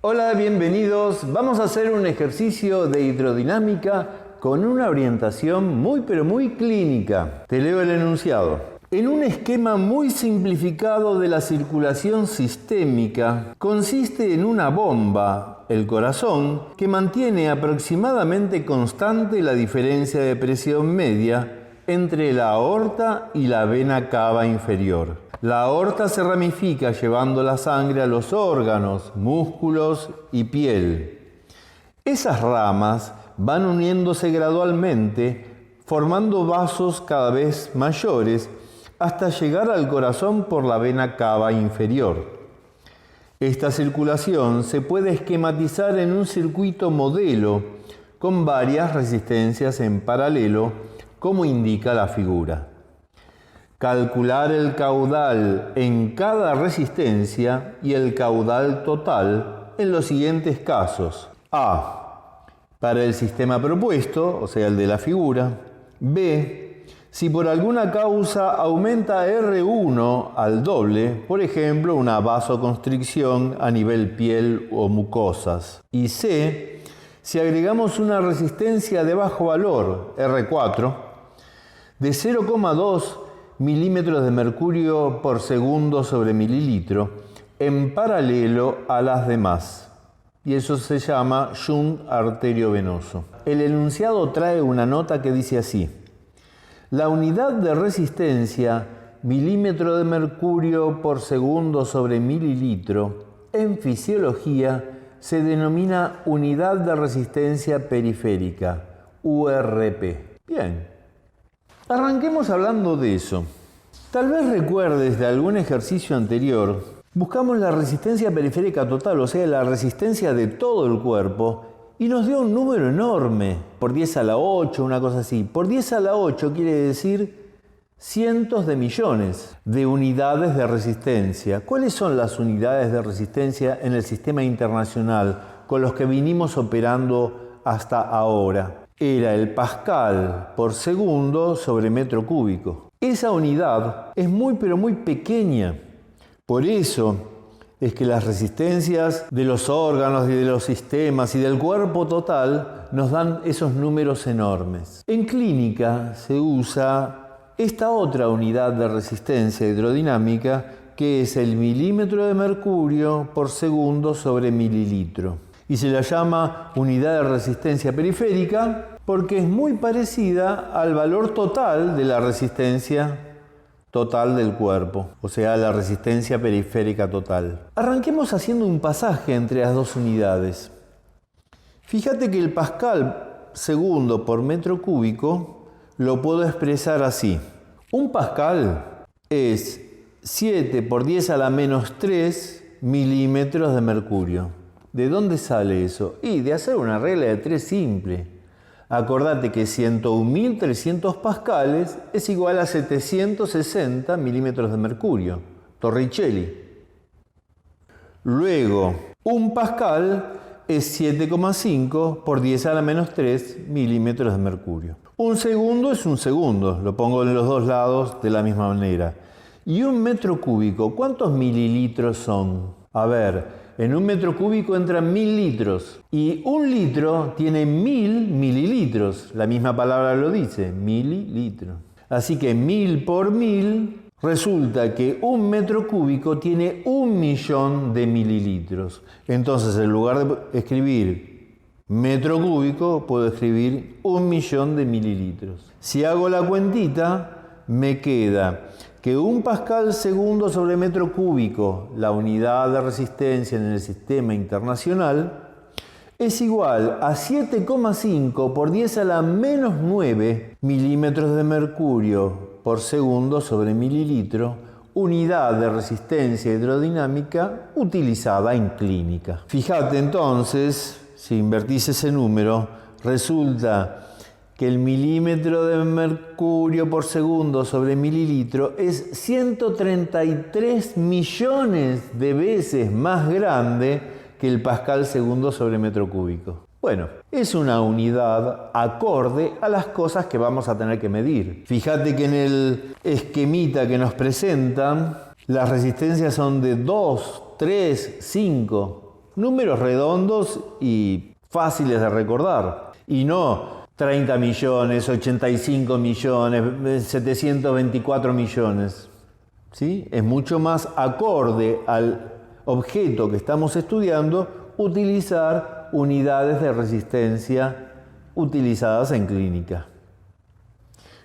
Hola, bienvenidos. Vamos a hacer un ejercicio de hidrodinámica con una orientación muy clínica. Te leo el enunciado. En un esquema muy simplificado de la circulación sistémica, consiste en una bomba, el corazón, que mantiene aproximadamente constante la diferencia de presión media entre la aorta y la vena cava inferior. La aorta se ramifica llevando la sangre a los órganos, músculos y piel. Esas ramas van uniéndose gradualmente, formando vasos cada vez mayores hasta llegar al corazón por la vena cava inferior. Esta circulación se puede esquematizar en un circuito modelo con varias resistencias en paralelo, como indica la figura. Calcular el caudal en cada resistencia y el caudal total en los siguientes casos. A. Para el sistema propuesto, o sea el de la figura. B. Si por alguna causa aumenta R1 al doble, por ejemplo una vasoconstricción a nivel piel o mucosas. Y C. Si agregamos una resistencia de bajo valor, R4, de 0,2 milímetros de mercurio por segundo sobre mililitro en paralelo a las demás. Y eso se llama shunt arteriovenoso. El enunciado trae una nota que dice así: la unidad de resistencia, milímetro de mercurio por segundo sobre mililitro, en fisiología se denomina unidad de resistencia periférica, URP. Bien. Arranquemos hablando de eso. Tal vez recuerdes de algún ejercicio anterior, buscamos la resistencia periférica total, o sea, la resistencia de todo el cuerpo, y nos dio un número enorme, por 10 a la 8, una cosa así. Por 10 a la 8 quiere decir cientos de millones de unidades de resistencia. ¿Cuáles son las unidades de resistencia en el sistema internacional con los que vinimos operando hasta ahora? Era el pascal por segundo sobre metro cúbico. Esa unidad es muy pequeña. Por eso es que las resistencias de los órganos y de los sistemas y del cuerpo total nos dan esos números enormes. En clínica se usa esta otra unidad de resistencia hidrodinámica, que es el milímetro de mercurio por segundo sobre mililitro. Y se la llama unidad de resistencia periférica porque es muy parecida al valor total de la resistencia total del cuerpo, o sea, la resistencia periférica total. Arranquemos haciendo un pasaje entre las dos unidades. Fíjate que el pascal segundo por metro cúbico lo puedo expresar así. Un pascal es 7 por 10 a la menos 3 milímetros de mercurio. ¿De dónde sale eso? Y de hacer una regla de 3 simple. Acordate que 101.300 pascales es igual a 760 milímetros de mercurio. Torricelli. Luego, un pascal es 7,5 por 10 a la menos 3 milímetros de mercurio. Un segundo es un segundo. Lo pongo en los dos lados de la misma manera. Y un metro cúbico, ¿cuántos mililitros son? A ver, en un metro cúbico entran 1000 litros y un litro tiene 1000 mililitros. La misma palabra lo dice, mililitro. Así que 1000 por 1000 resulta que un metro cúbico tiene 1.000.000 de mililitros. Entonces, en lugar de escribir metro cúbico, puedo escribir 1.000.000 de mililitros. Si hago la cuentita, me queda que un pascal segundo sobre metro cúbico, la unidad de resistencia en el sistema internacional, es igual a 7,5 por 10 a la menos 9 milímetros de mercurio por segundo sobre mililitro, unidad de resistencia hidrodinámica utilizada en clínica. Fíjate entonces, si invertís ese número, resulta que el milímetro de mercurio por segundo sobre mililitro es 133 millones de veces más grande que el pascal segundo sobre metro cúbico. Bueno, es una unidad acorde a las cosas que vamos a tener que medir. Fíjate que en el esquemita que nos presentan, las resistencias son de 2, 3, 5. Números redondos y fáciles de recordar. Y no 30 millones, 85 millones, 724 millones. ¿Sí? Es mucho más acorde al objeto que estamos estudiando utilizar unidades de resistencia utilizadas en clínica.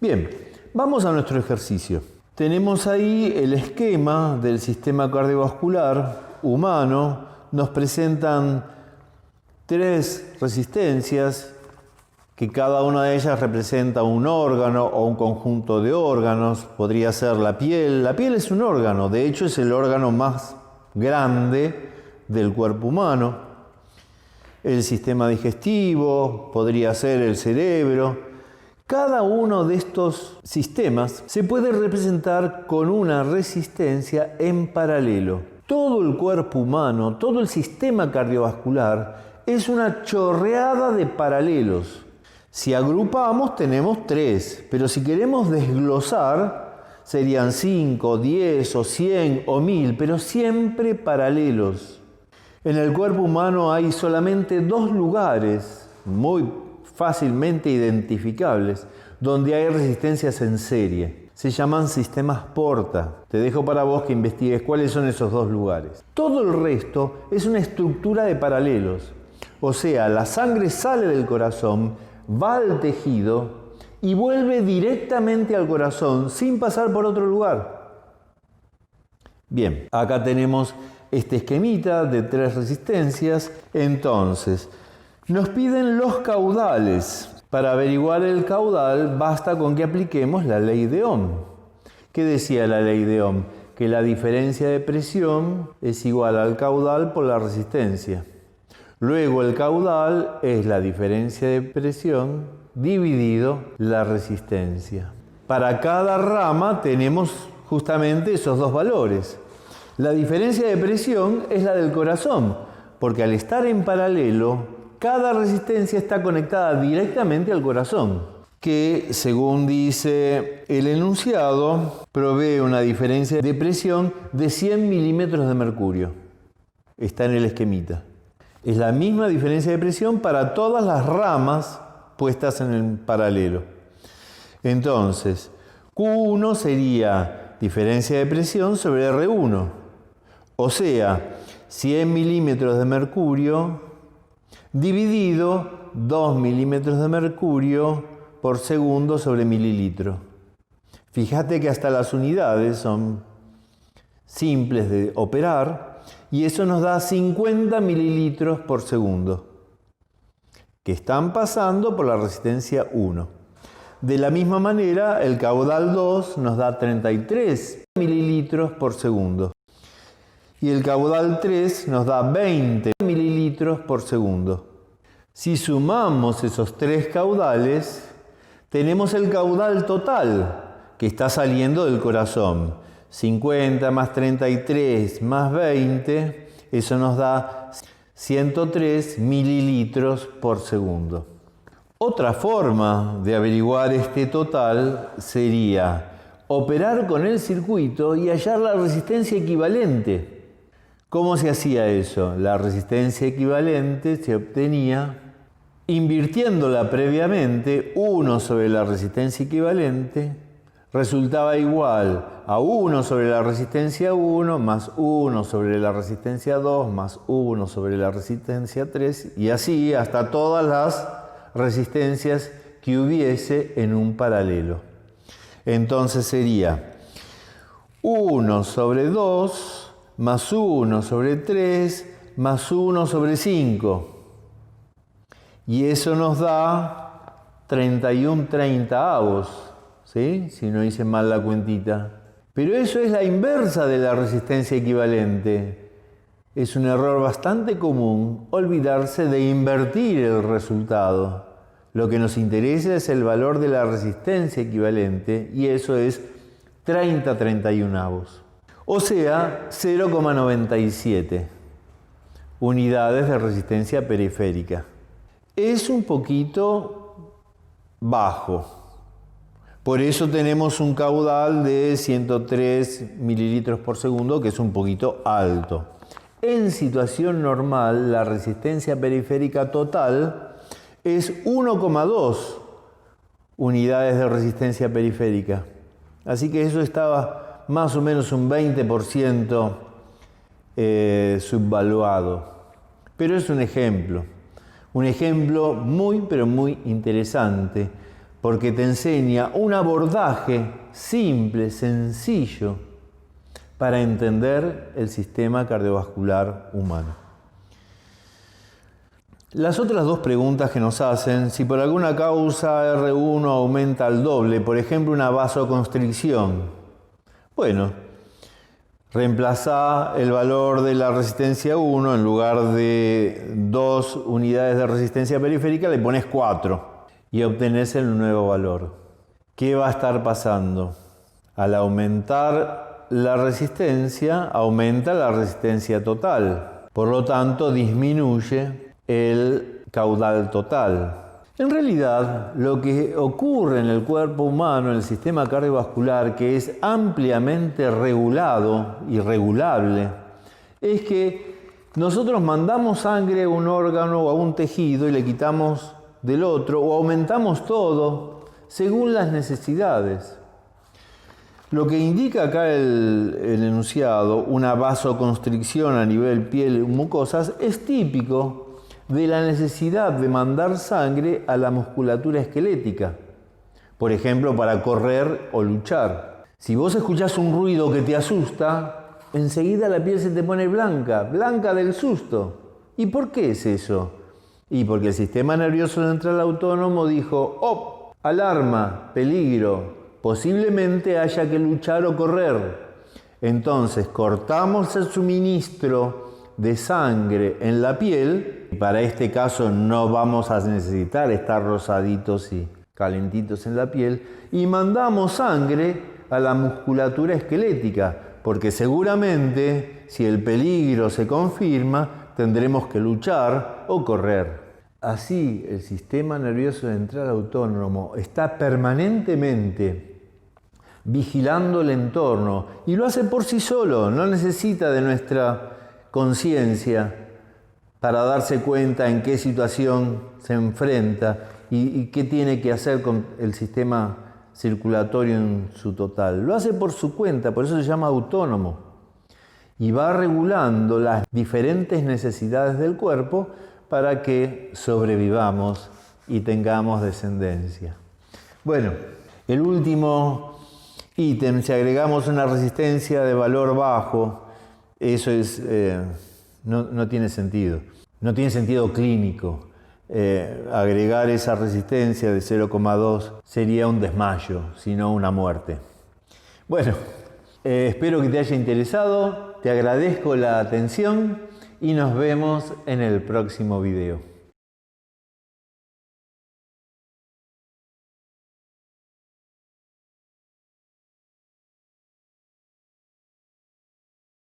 Bien, vamos a nuestro ejercicio. Tenemos ahí el esquema del sistema cardiovascular humano. Nos presentan 3 resistencias, que cada una de ellas representa un órgano o un conjunto de órganos. Podría ser la piel. La piel es un órgano, de hecho es el órgano más grande del cuerpo humano. El sistema digestivo, podría ser el cerebro. Cada uno de estos sistemas se puede representar con una resistencia en paralelo. Todo el cuerpo humano, todo el sistema cardiovascular es una chorreada de paralelos. Si agrupamos tenemos 3, pero si queremos desglosar serían 5, 10 o 100 o 1000, pero siempre paralelos. En el cuerpo humano hay solamente 2 lugares muy fácilmente identificables donde hay resistencias en serie. Se llaman sistemas porta. Te dejo para vos que investigues cuáles son esos 2 lugares. Todo el resto es una estructura de paralelos. O sea, la sangre sale del corazón, va al tejido y vuelve directamente al corazón sin pasar por otro lugar. Bien, acá tenemos este esquemita de 3 resistencias. Entonces, nos piden los caudales. Para averiguar el caudal basta con que apliquemos la ley de Ohm. ¿Qué decía la ley de Ohm? Que la diferencia de presión es igual al caudal por la resistencia. Luego el caudal es la diferencia de presión dividido la resistencia. Para cada rama tenemos justamente esos 2 valores. La diferencia de presión es la del corazón, porque al estar en paralelo, cada resistencia está conectada directamente al corazón, que, según dice el enunciado, provee una diferencia de presión de 100 milímetros de mercurio. Está en el esquemita. Es la misma diferencia de presión para todas las ramas puestas en el paralelo. Entonces, Q1 sería diferencia de presión sobre R1. O sea, 100 milímetros de mercurio dividido 2 milímetros de mercurio por segundo sobre mililitro. Fíjate que hasta las unidades son simples de operar y eso nos da 50 mililitros por segundo, que están pasando por la resistencia 1. De la misma manera, el caudal 2 nos da 33 mililitros por segundo. Y el caudal 3 nos da 20 mililitros por segundo. Si sumamos esos 3 caudales, tenemos el caudal total que está saliendo del corazón. 50 más 33 más 20, eso nos da 103 mililitros por segundo. Otra forma de averiguar este total sería operar con el circuito y hallar la resistencia equivalente. ¿Cómo se hacía eso? La resistencia equivalente se obtenía invirtiéndola previamente. 1 sobre la resistencia equivalente resultaba igual a 1 sobre la resistencia 1 más 1 sobre la resistencia 2 más 1 sobre la resistencia 3 y así hasta todas las resistencias que hubiese en un paralelo. Entonces sería 1 sobre 2 más 1 sobre 3 más 1 sobre 5. Y eso nos da 31/30, ¿sí? Si no hice mal la cuentita. Pero eso es la inversa de la resistencia equivalente. Es un error bastante común olvidarse de invertir el resultado. Lo que nos interesa es el valor de la resistencia equivalente y eso es 30/31. O sea, 0,97 unidades de resistencia periférica. Es un poquito bajo. Por eso tenemos un caudal de 103 mililitros por segundo, que es un poquito alto. En situación normal, la resistencia periférica total es 1,2 unidades de resistencia periférica. Así que eso estaba más o menos un 20% subvaluado. Pero es un ejemplo muy pero muy interesante, porque te enseña un abordaje simple, sencillo, para entender el sistema cardiovascular humano. Las otras dos preguntas que nos hacen, si por alguna causa R1 aumenta al doble, por ejemplo una vasoconstricción, bueno, reemplaza el valor de la resistencia 1, en lugar de 2 unidades de resistencia periférica, le pones 4 y obtenés el nuevo valor. ¿Qué va a estar pasando? Al aumentar la resistencia, aumenta la resistencia total. Por lo tanto, disminuye el caudal total. En realidad, lo que ocurre en el cuerpo humano, en el sistema cardiovascular, que es ampliamente regulado y regulable, es que nosotros mandamos sangre a un órgano o a un tejido y le quitamos del otro, o aumentamos todo según las necesidades. Lo que indica acá el enunciado, una vasoconstricción a nivel piel y mucosas, es típico de la necesidad de mandar sangre a la musculatura esquelética, por ejemplo, para correr o luchar. Si vos escuchás un ruido que te asusta, enseguida la piel se te pone blanca, blanca del susto. ¿Y por qué es eso? Y porque el sistema nervioso central autónomo dijo, ¡oh! Alarma, peligro, posiblemente haya que luchar o correr. Entonces cortamos el suministro de sangre en la piel. Para este caso no vamos a necesitar estar rosaditos y calentitos en la piel, y mandamos sangre a la musculatura esquelética, porque seguramente si el peligro se confirma tendremos que luchar o correr. Así el sistema nervioso central autónomo está permanentemente vigilando el entorno y lo hace por sí solo, no necesita de nuestra conciencia para darse cuenta en qué situación se enfrenta y qué tiene que hacer con el sistema circulatorio en su total. Lo hace por su cuenta, por eso se llama autónomo. Y va regulando las diferentes necesidades del cuerpo para que sobrevivamos y tengamos descendencia. Bueno, el último ítem, si agregamos una resistencia de valor bajo, eso es, no tiene sentido. No tiene sentido clínico. Agregar esa resistencia de 0,2 sería un desmayo, sino una muerte. Bueno, espero que te haya interesado, te agradezco la atención y nos vemos en el próximo video.